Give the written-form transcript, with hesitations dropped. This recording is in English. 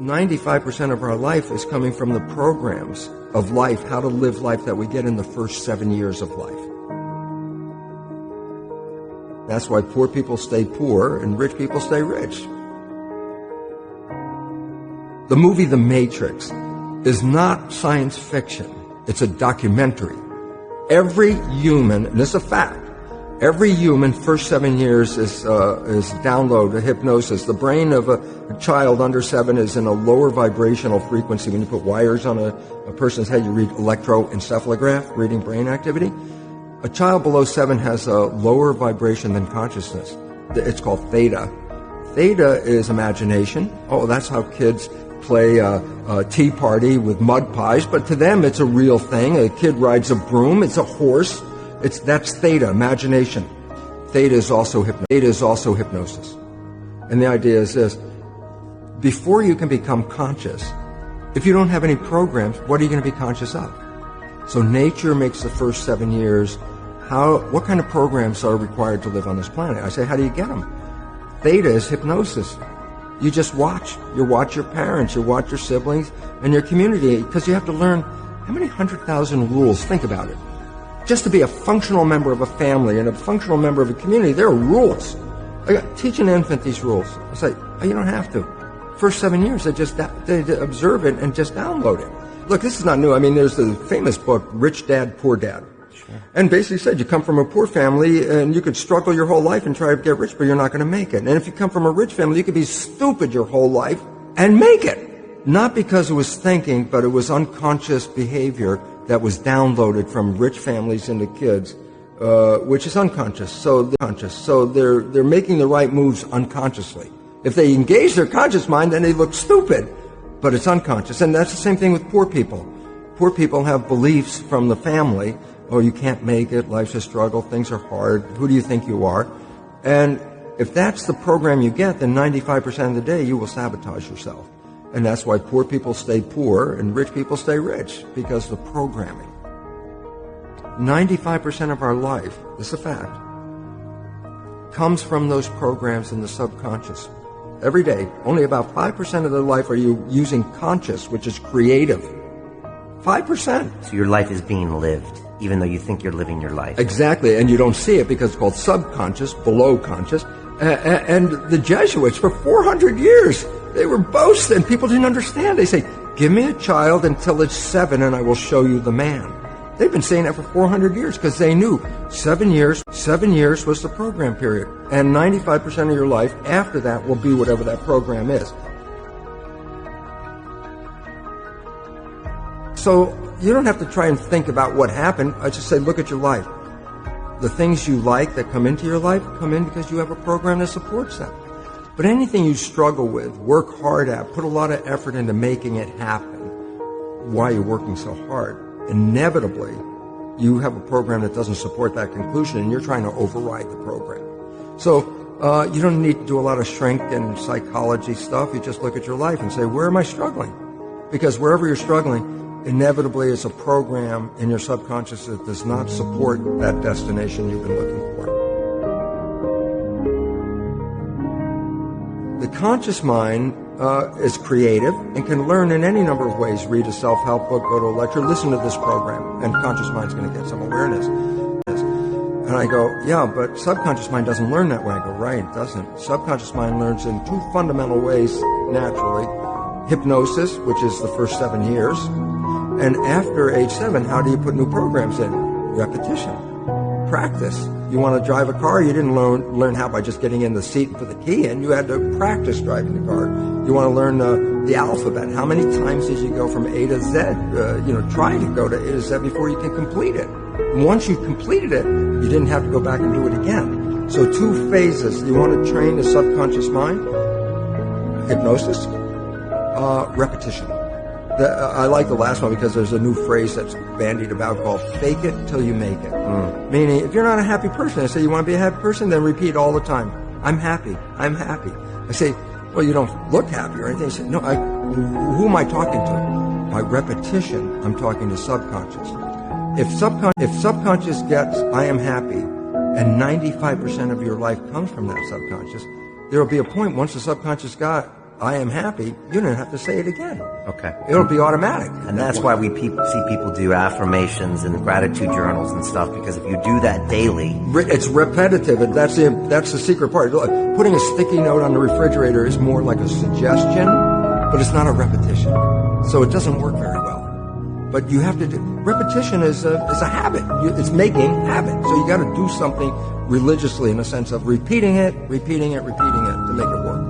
95% of our life is coming from the programs of life, how to live life that we get in the first 7 years of life. That's why poor people stay poor and rich people stay rich. The movie The Matrix is not science fiction. It's a documentary. Every human, and this is a fact, every human first 7 years is download hypnosis. The brain of a child under 7 is in a lower vibrational frequency. When you put wires on a person's head, you read electroencephalograph, reading brain activity. A child below 7 has a lower vibration than consciousness. It's called theta. Theta is imagination. Oh, that's how kids play a tea party with mud pies, but to them it's a real thing. A kid rides a broom, it's a horse. That's theta, imagination. Theta is also hypnosis. And the idea is this: before you can become conscious, if you don't have any programs, what are you going to be conscious of? So nature makes the first 7 years. What kind of programs are required to live on this planet? I say, how do you get them? Theta is hypnosis. You just watch. You watch your parents, you watch your siblings, and your community, because you have to learn how many 100,000 rules. Think about it. Just to be a functional member of a family and a functional member of a community, there are rules. Teach an infant these rules. I say, oh, you don't have to. First 7 years, they observe it and just download it. Look, this is not new. I mean, there's the famous book, Rich Dad, Poor Dad. Sure. And basically said you come from a poor family and you could struggle your whole life and try to get rich, but you're not going to make it. And if you come from a rich family, you could be stupid your whole life and make it. Not because it was thinking, but it was unconscious behavior that was downloaded from rich families into kids, which is unconscious. So they're making the right moves unconsciously. If they engage their conscious mind, then they look stupid, but it's unconscious. And that's the same thing with poor people. Poor people have beliefs from the family. Oh, you can't make it, life's a struggle, things are hard, who do you think you are? And if that's the program you get, then 95% of the day you will sabotage yourself. And that's why poor people stay poor and rich people stay rich, because of the programming. 95% of our life, this is a fact, comes from those programs in the subconscious. Every day, only about 5% of their life are you using conscious, which is creative. 5%. So your life is being lived, even though you think you're living your life. Exactly, and you don't see it because it's called subconscious, below conscious. And the Jesuits, for 400 years, they were boasting. People didn't understand. They say, give me a child until it's 7 and I will show you the man. They've been saying that for 400 years because they knew 7 years was the program period. And 95% of your life after that will be whatever that program is. So you don't have to try and think about what happened. I just say, look at your life. The things you like that come into your life come in because you have a program that supports them. But anything you struggle with, work hard at, put a lot of effort into making it happen, why you're working so hard, inevitably you have a program that doesn't support that conclusion and you're trying to override the program. So you don't need to do a lot of shrink and psychology stuff. You just look at your life and say, where am I struggling? Because wherever you're struggling, inevitably it's a program in your subconscious that does not support that destination you've been looking for. The conscious mind is creative and can learn in any number of ways. Read a self-help book, go to a lecture, listen to this program, and conscious mind's going to get some awareness. And I go, yeah, but subconscious mind doesn't learn that way. I go, right, it doesn't. Subconscious mind learns in two fundamental ways naturally. Hypnosis, which is the first 7 years. And after age 7, how do you put new programs in? Repetition. Practice. You want to drive a car, you didn't learn how by just getting in the seat and put the key in. You had to practice driving the car. You want to learn the alphabet. How many times did you go from A to Z? Try to go to A to Z before you can complete it. And once you completed it, you didn't have to go back and do it again. So 2 phases. You want to train the subconscious mind. Hypnosis. Repetition. I like the last one because there's a new phrase that's bandied about called fake it till you make it. Meaning, if you're not a happy person, I say, you want to be a happy person? Then repeat all the time, I'm happy, I'm happy. I say, well, you don't look happy or anything. I say, no, who am I talking to? By repetition, I'm talking to subconscious. If subconscious gets, I am happy, and 95% of your life comes from that subconscious, there will be a point once the subconscious I am happy, you don't have to say it again. Okay. It'll be automatic. And that's why we see people do affirmations and gratitude journals and stuff, because if you do that daily... It's repetitive, and that's the secret part. Putting a sticky note on the refrigerator is more like a suggestion, but it's not a repetition. So it doesn't work very well. But you have to do... Repetition is a habit. It's making habit. So you got to do something religiously in the sense of repeating it to make it work.